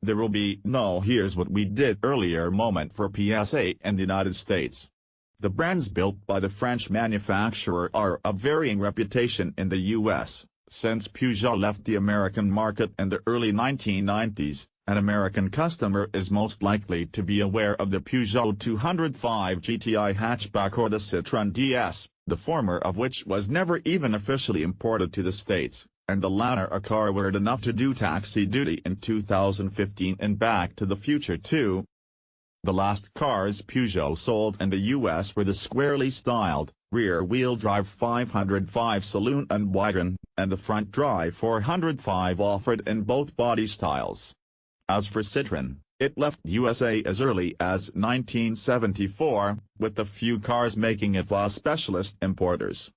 There will be no "here's what we did earlier" moment for PSA in the United States. The brands built by the French manufacturer are of varying reputation in the U.S., since Peugeot left the American market in the early 1990s. An American customer is most likely to be aware of the Peugeot 205 GTI hatchback or the Citroën DS, the former of which was never even officially imported to the States, and the latter a car weird enough to do taxi duty in 2015 in Back to the Future 2. The last cars Peugeot sold in the U.S. were the squarely styled, rear-wheel drive 505 Saloon and Wagon, and the front-drive 405 offered in both body styles. As for Citroën, it left USA as early as 1974, with a few cars making it for specialist importers.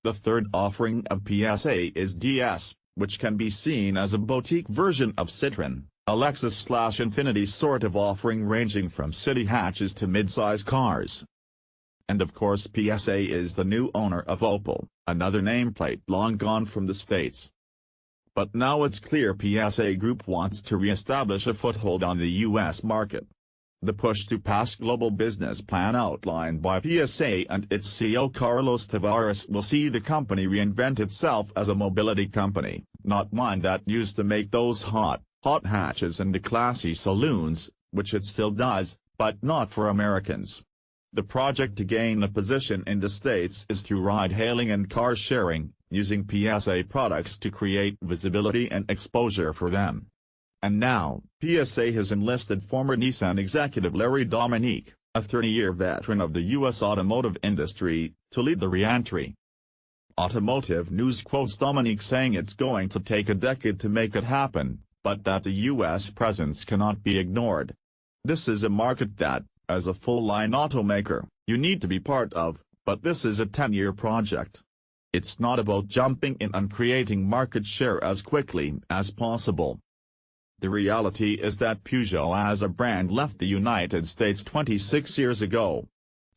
The third offering of PSA is DS, which can be seen as a boutique version of Citroën, a Lexus/Infiniti sort of offering ranging from city hatches to mid-size cars. And of course PSA is the new owner of Opel, another nameplate long gone from the States. But now it's clear PSA Group wants to re-establish a foothold on the U.S. market. The push to pass global business plan outlined by PSA and its CEO Carlos Tavares will see the company reinvent itself as a mobility company, not one that used to make those hot hatches and the classy saloons, which it still does, but not for Americans. The project to gain a position in the States is through ride-hailing and car-sharing, using PSA products to create visibility and exposure for them. And now, PSA has enlisted former Nissan executive Dominique, a 30-year veteran of the U.S. automotive industry, to lead the re-entry. Automotive News quotes Dominique saying it's going to take a decade to make it happen, but that the U.S. presence cannot be ignored. This is a market that, as a full-line automaker, you need to be part of, but this is a 10-year project. It's not about jumping in and creating market share as quickly as possible. The reality is that Peugeot as a brand left the United States 26 years ago.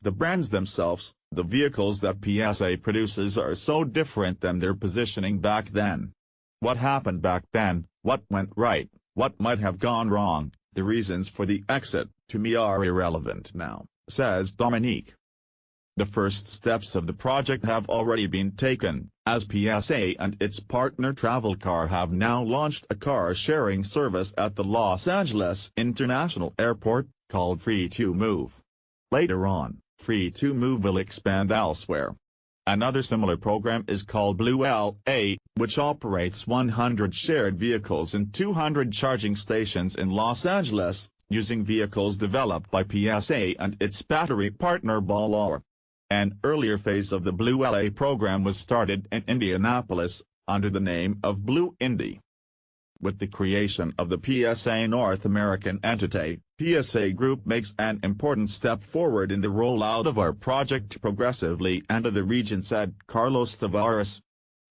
The brands themselves, the vehicles that PSA produces, are so different than their positioning back then. What happened back then, what went right, what might have gone wrong, the reasons for the exit, to me are irrelevant now, says Dominique. The first steps of the project have already been taken, as PSA and its partner TravelCar have now launched a car-sharing service at the Los Angeles International Airport, called Free2Move. Later on, Free2Move will expand elsewhere. Another similar program is called BlueLA, which operates 100 shared vehicles and 200 charging stations in Los Angeles, using vehicles developed by PSA and its battery partner Bollore. An earlier phase of the BlueLA program was started in Indianapolis, under the name of BlueIndy. With the creation of the PSA North American entity, PSA Group makes an important step forward in the rollout of our project to progressively enter the region, said Carlos Tavares.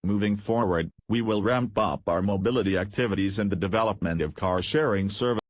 Moving forward, we will ramp up our mobility activities and the development of car-sharing services.